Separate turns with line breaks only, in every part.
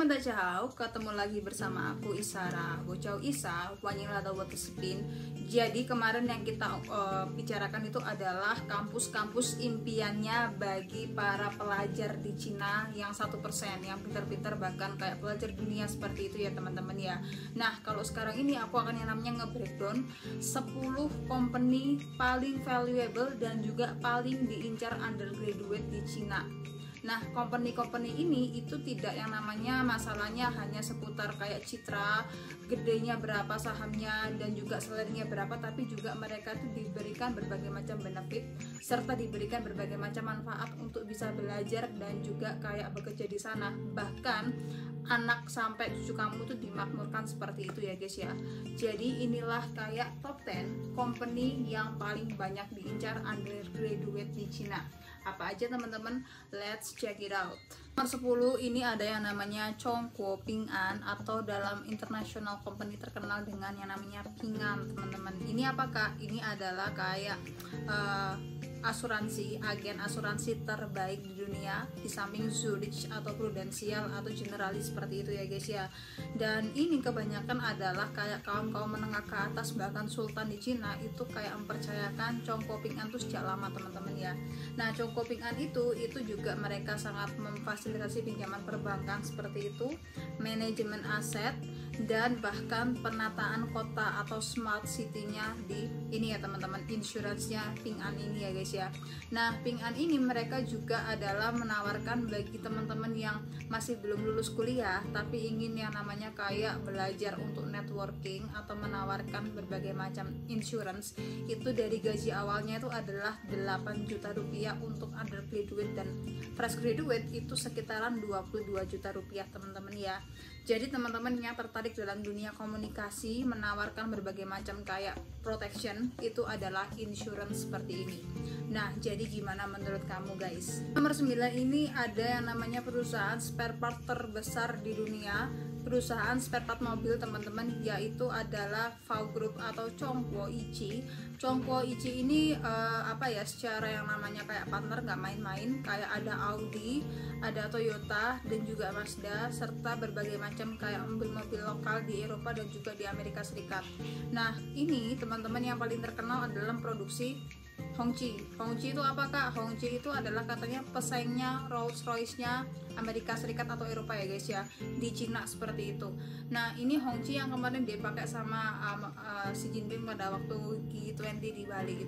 Dachau, ketemu lagi bersama aku Isara Bocau Isa, Wanita Water Spin. Jadi kemarin yang kita bicarakan itu adalah kampus-kampus impiannya bagi para pelajar di Cina yang 1%, yang pintar-pintar bahkan kayak pelajar dunia seperti itu ya teman-teman ya. Nah kalau sekarang ini aku akan yang namanya nge-breakdown 10 company paling valuable dan juga paling diincar undergraduate di Cina. Nah, company-company ini itu tidak yang namanya masalahnya hanya seputar kayak citra, gedenya berapa sahamnya dan juga salary-nya berapa, tapi juga mereka itu diberikan berbagai macam benefit serta diberikan berbagai macam manfaat untuk bisa belajar dan juga kayak bekerja di sana. Bahkan anak sampai cucu kamu tuh dimakmurkan seperti itu ya guys ya. Jadi inilah kayak top 10 company yang paling banyak diincar undergraduate di Cina. Apa aja teman-teman? Let's check it out. Nomor 10 ini ada yang namanya Chongguo Ping An, atau dalam international company terkenal dengan yang namanya Ping An teman-teman. Ini apakah? Ini adalah kayak asuransi, agen asuransi terbaik di dunia di samping Zurich atau Prudential atau Generali seperti itu ya guys ya. Dan ini kebanyakan adalah kayak kaum menengah ke atas, bahkan sultan di Cina itu kayak mempercayakan Chongguo Ping An itu sejak lama teman-teman ya. Nah Chongguo Ping An itu juga mereka sangat memfasilitasi pinjaman perbankan seperti itu, manajemen aset, dan bahkan penataan kota atau smart city-nya di ini ya teman-teman, insurance-nya Ping An ini ya guys ya. Nah Ping An ini mereka juga adalah menawarkan bagi teman-teman yang masih belum lulus kuliah tapi ingin yang namanya kayak belajar untuk networking atau menawarkan berbagai macam insurance, itu dari gaji awalnya itu adalah 8 juta rupiah untuk undergraduate, dan fresh graduate itu sekitaran 22 juta rupiah teman-teman ya. Jadi teman-teman yang tertarik dalam dunia komunikasi menawarkan berbagai macam kayak protection, itu adalah insurance seperti ini. Nah jadi gimana menurut kamu guys? Nomor 9 ini ada yang namanya perusahaan spare part terbesar di dunia, perusahaan spare part mobil teman-teman, yaitu adalah VW Group atau Chongguo Ichi. Chongguo Ichi ini secara yang namanya kayak partner nggak main-main, kayak ada Audi, ada Toyota dan juga Mazda, serta berbagai macam kayak mobil-mobil lokal di Eropa dan juga di Amerika Serikat. Nah ini teman-teman yang paling terkenal adalah produksi Hongqi. Hongqi itu apa kak? Hongqi itu adalah katanya pesaingnya Rolls Royce-nya Amerika Serikat atau Eropa ya guys ya, di Cina seperti itu. Nah ini Hongqi yang kemarin dipakai sama Xi Jinping pada waktu G20 di Bali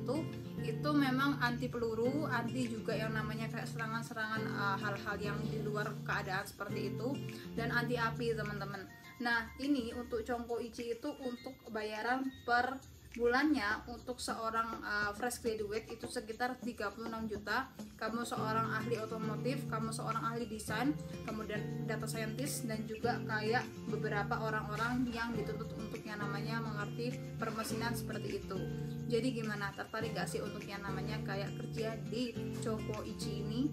itu memang anti peluru, anti juga yang namanya kayak serangan-serangan hal-hal yang di luar keadaan seperti itu, dan anti api teman-teman. Nah ini untuk Chongguo Ichi itu untuk bayaran per bulannya untuk seorang fresh graduate itu sekitar 36 juta. Kamu seorang ahli otomotif, kamu seorang ahli desain, kemudian data scientist, dan juga kayak beberapa orang-orang yang dituntut untuk yang namanya mengerti permesinan seperti itu. Jadi gimana, tertarik gak sih untuk yang namanya kayak kerja di Chongguo Ichi ini?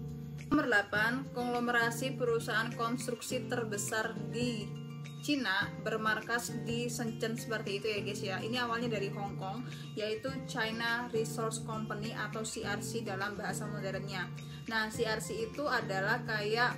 Nomor 8, konglomerasi perusahaan konstruksi terbesar di Cina bermarkas di Shenzhen seperti itu ya guys ya. Ini awalnya dari Hong Kong, yaitu China Resource Company atau CRC dalam bahasa modernnya. Nah CRC itu adalah kayak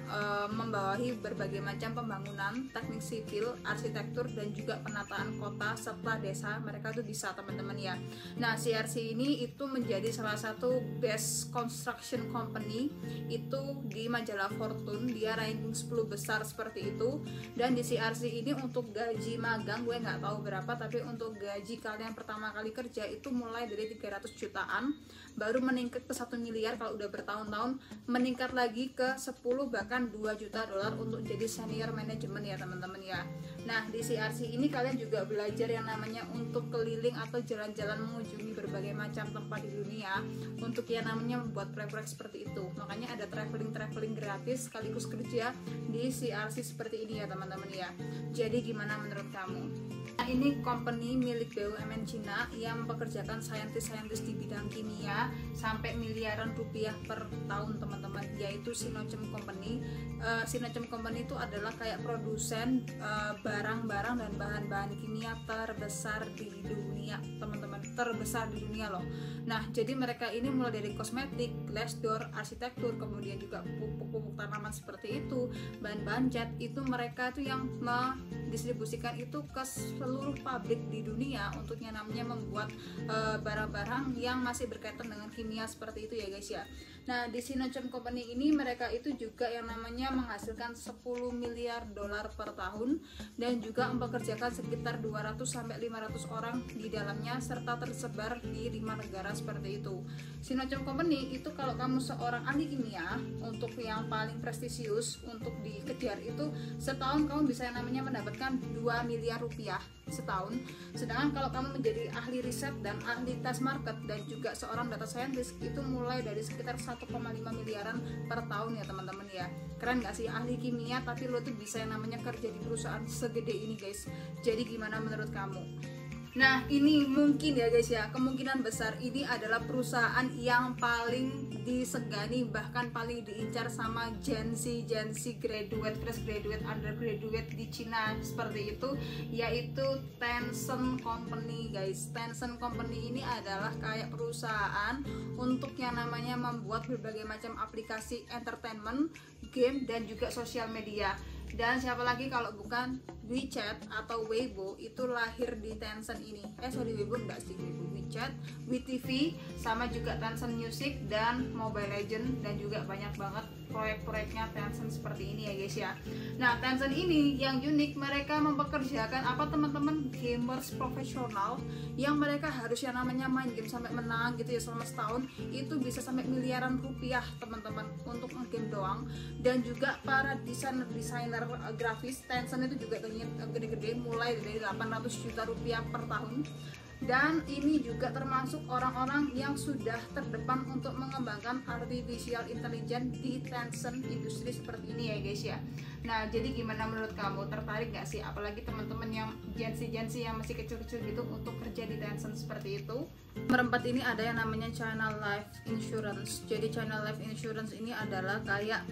membawahi berbagai macam pembangunan, teknik sipil, arsitektur, dan juga penataan kota serta desa. Mereka tuh bisa teman-teman ya. Nah CRC ini itu menjadi salah satu best construction company itu di majalah Fortune, dia ranking 10 besar seperti itu. Dan di CRC ini untuk gaji magang gue nggak tahu berapa, tapi untuk gaji kalian pertama kali kerja itu mulai dari 300 jutaan, baru meningkat ke 1 miliar kalau udah bertahun-tahun, meningkat lagi ke 10 bahkan 2 juta dolar untuk jadi senior manajemen ya teman-teman ya. Nah di CRC ini kalian juga belajar yang namanya untuk keliling atau jalan-jalan mengunjungi berbagai macam tempat di dunia untuk yang namanya membuat proyek-proyek seperti itu. Makanya ada traveling gratis sekaligus kerja di CRC seperti ini ya teman-teman ya. Jadi gimana menurut kamu? Nah, ini company milik BUMN Cina yang mempekerjakan saintis-saintis di bidang kimia, dunia sampai miliaran rupiah per tahun teman-teman, yaitu Sinochem Company. Sinochem Company itu adalah kayak produsen barang-barang dan bahan-bahan kimia terbesar di dunia teman-teman, terbesar di dunia loh. Nah jadi mereka ini mulai dari kosmetik, glass door, arsitektur, kemudian juga pupuk-pupuk tanaman seperti itu, bahan-bahan cat, itu mereka itu yang mendistribusikan itu ke seluruh pabrik di dunia untuk yang namanya membuat barang-barang yang masih berkaitan dengan kimia seperti itu ya guys ya. Nah di Sinochem Company ini mereka itu juga yang namanya menghasilkan 10 miliar dolar per tahun dan juga mempekerjakan sekitar 200 sampai 500 orang di dalamnya serta tersebar di 5 negara seperti itu. Sinochem Company itu kalau kamu seorang ahli kimia, untuk yang paling prestisius untuk dikejar itu setahun kamu bisa yang namanya mendapatkan 2 miliar rupiah setahun. Sedangkan kalau kamu menjadi ahli riset dan ahli task market dan juga seorang data scientist itu mulai dari sekitar 1,5 miliaran per tahun ya teman-teman ya. Keren gak sih ahli kimia tapi lo tuh bisa yang namanya kerja di perusahaan segede ini guys. Jadi gimana menurut kamu? Nah ini mungkin ya guys ya, kemungkinan besar ini adalah perusahaan yang paling disegani bahkan paling diincar sama Gen Z graduate, fresh graduate, undergraduate di Cina seperti itu, yaitu Tencent Company guys. Tencent Company ini adalah kayak perusahaan untuk yang namanya membuat berbagai macam aplikasi entertainment, game dan juga sosial media. Dan siapa lagi kalau bukan WeChat atau Weibo, itu lahir di Tencent ini. Weibo enggak sih, Weibo, WeChat, WeTV, sama juga Tencent Music dan Mobile Legend, dan juga banyak banget proyek-proyeknya Tencent seperti ini ya guys ya. Nah Tencent ini yang unik, mereka mempekerjakan apa teman-teman, gamers profesional yang mereka harus yang namanya main game sampai menang gitu ya selama setahun, itu bisa sampai miliaran rupiah teman-teman untuk game doang. Dan juga para desainer grafis Tencent itu juga gede-gede, mulai dari 800 juta rupiah per tahun. Dan ini juga termasuk orang-orang yang sudah terdepan untuk mengembangkan artificial intelligence di Tencent industri seperti ini ya guys ya. Nah jadi gimana menurut kamu, tertarik gak sih, apalagi teman-teman yang Gen Z yang masih kecil-kecil gitu untuk kerja di Tencent seperti itu? Nomor 4 ini ada yang namanya China Life Insurance. Jadi China Life Insurance ini adalah kayak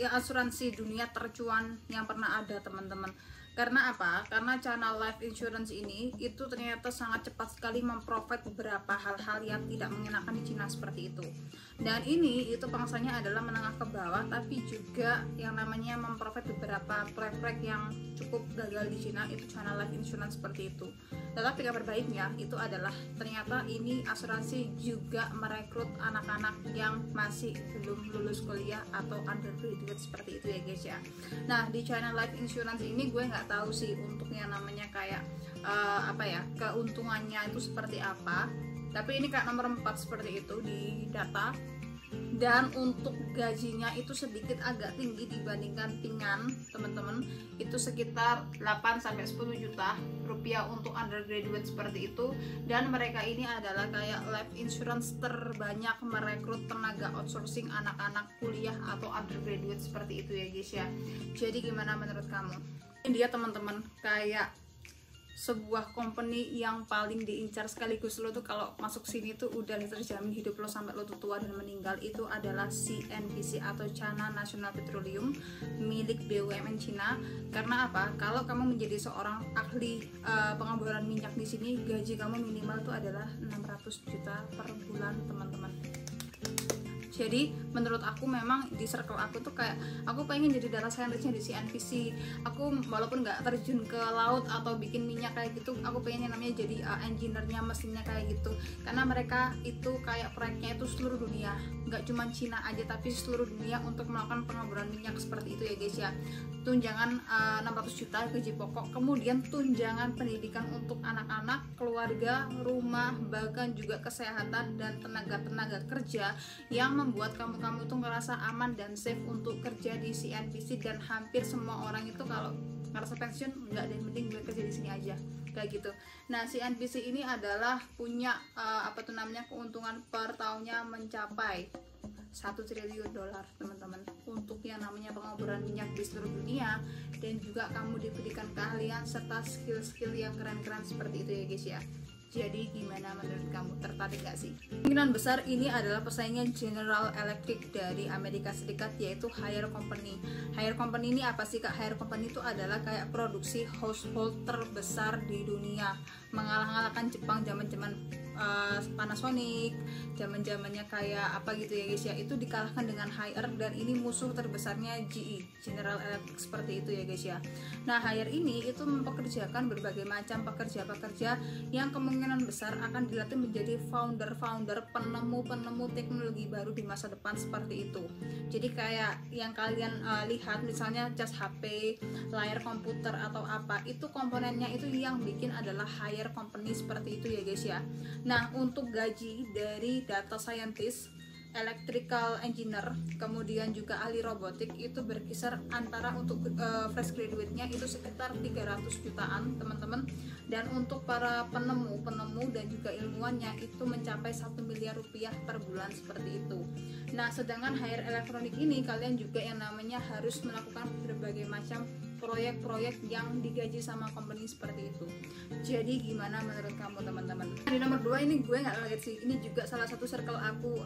ya asuransi dunia tercuan yang pernah ada teman-teman. Karena apa? Karena China Life Insurance ini itu ternyata sangat cepat sekali memprovide beberapa hal-hal yang tidak mengenakan di Cina seperti itu. Dan ini itu pangsanya adalah menengah ke bawah, tapi juga yang namanya memprovide beberapa proyek-proyek yang cukup gagal di Cina, itu China Life Insurance seperti itu. Tetapi kabar baiknya itu adalah ternyata ini asuransi juga merekrut anak-anak yang masih belum lulus kuliah atau undergraduate seperti itu ya guys ya. Nah di China Life Insurance ini gue nggak tahu sih untuk yang namanya kayak keuntungannya itu seperti apa, tapi ini kayak nomor 4 seperti itu di data. Dan untuk gajinya itu sedikit agak tinggi dibandingkan Ping An teman-teman, itu sekitar 8-10 juta rupiah untuk undergraduate seperti itu. Dan mereka ini adalah kayak life insurance terbanyak merekrut tenaga outsourcing anak-anak kuliah atau undergraduate seperti itu ya guys ya. Jadi gimana menurut kamu? Ini dia teman-teman, kayak sebuah company yang paling diincar sekaligus lo tuh kalau masuk sini tuh udah terjamin hidup lo sampai lo tuh tua dan meninggal. Itu adalah CNPC atau China National Petroleum, milik BUMN Cina. Karena apa? Kalau kamu menjadi seorang ahli pengeboran minyak di sini, gaji kamu minimal tuh adalah 600 juta per bulan teman-teman. Jadi menurut aku memang di circle aku tuh kayak aku pengen jadi data scientistnya di CNPC. Aku walaupun nggak terjun ke laut atau bikin minyak kayak gitu, aku pengennya namanya jadi engineer-nya, mesinnya kayak gitu. Karena mereka itu kayak proyeknya itu seluruh dunia, nggak cuma Cina aja tapi seluruh dunia untuk melakukan pengeboran minyak seperti itu ya guys ya. Tunjangan 600 juta gaji pokok, kemudian tunjangan pendidikan untuk anak-anak, keluarga, rumah, bahkan juga kesehatan dan tenaga-tenaga kerja yang membuat kamu tuh ngerasa aman dan safe untuk kerja di CNPC. Dan hampir semua orang itu kalau ngerasa pensiun nggak ada yang penting gue kerja di sini aja kayak gitu. Nah CNPC ini adalah punya keuntungan per tahunnya mencapai 1 triliun dolar teman-teman untuk yang namanya pengeboran minyak di seluruh dunia. Dan juga kamu diberikan keahlian serta skill-skill yang keren-keren seperti itu ya guys ya. Jadi gimana menurut kamu, tertarik gak sih? Kemungkinan besar ini adalah persaingan General Electric dari Amerika Serikat, yaitu Haier Company. Haier Company ini apa sih Kak? Haier Company itu adalah kayak produksi household terbesar di dunia, mengalah-alahkan Jepang zaman-zaman Panasonic, zaman-zamannya kayak apa gitu ya guys ya. Itu dikalahkan dengan Haier, dan ini musuh terbesarnya GE, General Electric, seperti itu ya guys ya. Nah, Haier ini itu mempekerjakan berbagai macam pekerja-pekerja yang kemungkinan besar akan dilatih menjadi founder-founder, penemu-penemu teknologi baru di masa depan, seperti itu. Jadi kayak yang kalian lihat misalnya cas HP, layar komputer atau apa, itu komponennya itu yang bikin adalah Haier Company, seperti itu ya guys ya. Nah, untuk gaji dari data scientist, electrical engineer, kemudian juga ahli robotik itu berkisar antara untuk fresh graduate-nya itu sekitar 300 jutaan teman-teman, dan untuk para penemu dan juga ilmuwannya itu mencapai 1 miliar rupiah per bulan, seperti itu. Nah, sedangkan Haier Electronic ini kalian juga yang namanya harus melakukan berbagai macam proyek-proyek yang digaji sama company, seperti itu. Jadi gimana menurut kamu teman-teman? Di nomor 2 ini gue nggak kaget sih, ini juga salah satu circle aku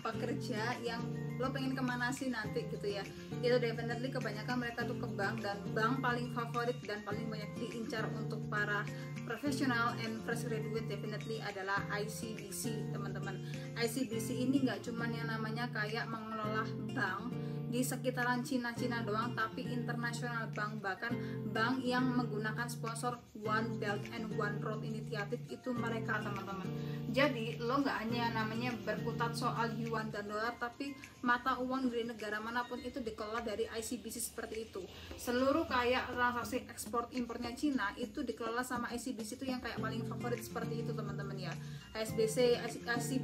pekerja yang lo pengen kemana sih nanti gitu ya. Itu definitely kebanyakan mereka tuh ke bank, dan bank paling favorit dan paling banyak diincar untuk para profesional and fresh graduate definitely adalah ICBC teman-teman. ICBC ini nggak cuman yang namanya kayak mengelola bank di sekitaran Cina doang, tapi internasional bank, bahkan bank yang menggunakan sponsor One Belt and One Road Initiative itu mereka teman-teman. Jadi lo nggak hanya namanya berkutat soal yuan dan dolar, tapi mata uang dari negara manapun itu dikelola dari ICBC, seperti itu. Seluruh kayak transaksi ekspor impornya Cina itu dikelola sama ICBC, itu yang kayak paling favorit, seperti itu teman-teman ya. ICBC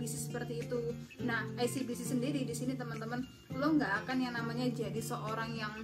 seperti itu. Nah, ICBC sendiri di sini teman-teman, lo nggak akan yang namanya jadi seorang yang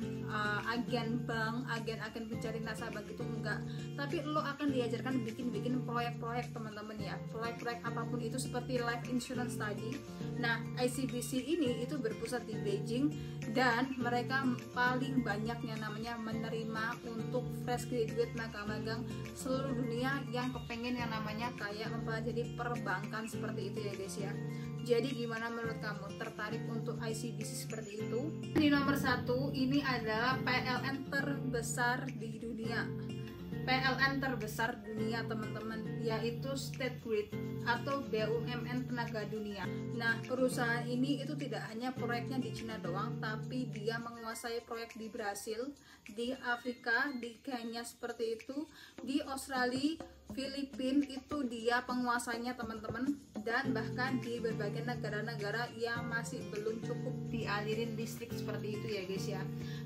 agen bank, agen pencari nasabah gitu, enggak. Tapi lo akan diajarkan bikin proyek-proyek teman-teman ya, proyek-proyek apapun itu, seperti life insurance tadi. Nah, ICBC ini itu berpusat di Beijing, dan mereka paling banyak yang namanya menerima untuk fresh graduate magang-magang seluruh dunia yang kepengen yang namanya kayak mempelajari perbankan, seperti itu ya guys ya. Jadi gimana menurut kamu, tertarik untuk ICBC seperti itu? Di nomor 1 ini adalah PLN terbesar di dunia. PLN terbesar dunia teman-teman, yaitu State Grid atau BUMN tenaga dunia. Nah, perusahaan ini itu tidak hanya proyeknya di Cina doang, tapi dia menguasai proyek di Brasil, di Afrika, di Kenya, seperti itu, di Australia, Filipina itu dia penguasanya teman-teman, dan bahkan di berbagai negara-negara yang masih belum cukup dialirin listrik, seperti itu ya guys ya.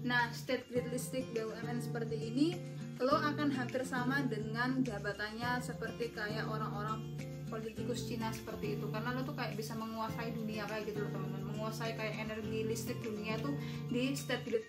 Nah, State Grid listrik BUMN seperti ini lo akan hampir sama dengan jabatannya seperti kayak orang-orang politikus Cina, seperti itu, karena lo tuh kayak bisa menguasai dunia kayak gitu loh teman-teman, menguasai kayak energi listrik dunia tuh di State Grid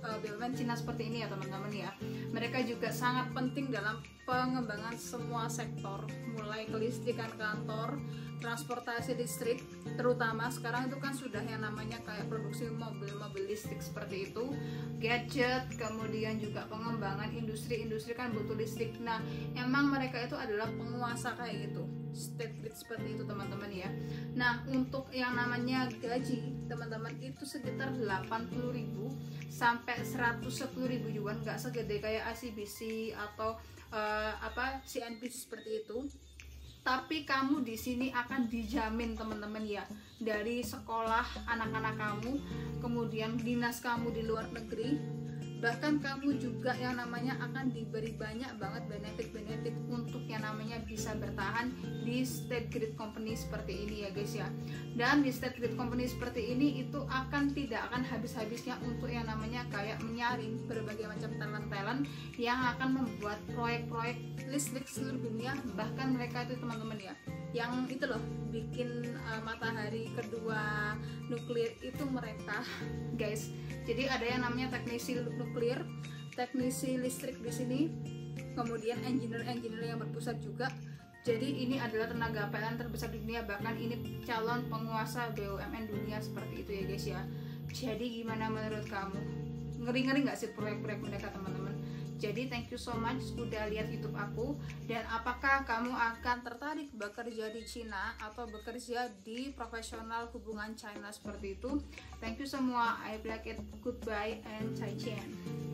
BUMN Cina, seperti ini ya teman-teman ya. Mereka juga sangat penting dalam pengembangan semua sektor, mulai kelistrikan kantor, transportasi listrik, terutama sekarang itu kan sudah yang namanya kayak produksi mobil-mobil listrik, seperti itu, gadget, kemudian juga pengembangan industri kan butuh listrik. Nah, emang mereka itu adalah penguasa kayak gitu, State Grid, seperti itu teman-teman ya. Nah, untuk yang namanya gaji teman-teman itu sekitar 80.000 sampai 110.000 yuan, nggak segede kayak ICBC atau CNBC seperti itu. Tapi kamu di sini akan dijamin teman-teman ya, dari sekolah anak-anak kamu, kemudian dinas kamu di luar negeri, bahkan kamu juga yang namanya akan diberi banyak banget benefit untuk yang namanya bisa bertahan di State Grid Company seperti ini ya guys ya. Dan di State Grid Company seperti ini itu tidak akan habis-habisnya untuk yang namanya kayak menyaring berbagai macam talent yang akan membuat proyek-proyek listrik seluruh dunia. Bahkan mereka itu teman-teman ya, yang itu loh bikin matahari kedua nuklir itu mereka guys. Jadi ada yang namanya teknisi nuklir, teknisi listrik di sini, kemudian engineer yang berpusat juga. Jadi ini adalah tenaga PLN terbesar di dunia, bahkan ini calon penguasa BUMN dunia, seperti itu ya guys ya. Jadi gimana menurut kamu? Ngeri nggak sih proyek-proyek mereka teman-teman? Jadi thank you so much udah lihat YouTube aku. Dan apakah kamu akan tertarik bekerja di Cina atau bekerja di profesional hubungan China seperti itu? Thank you semua. I like it. Goodbye and 再见.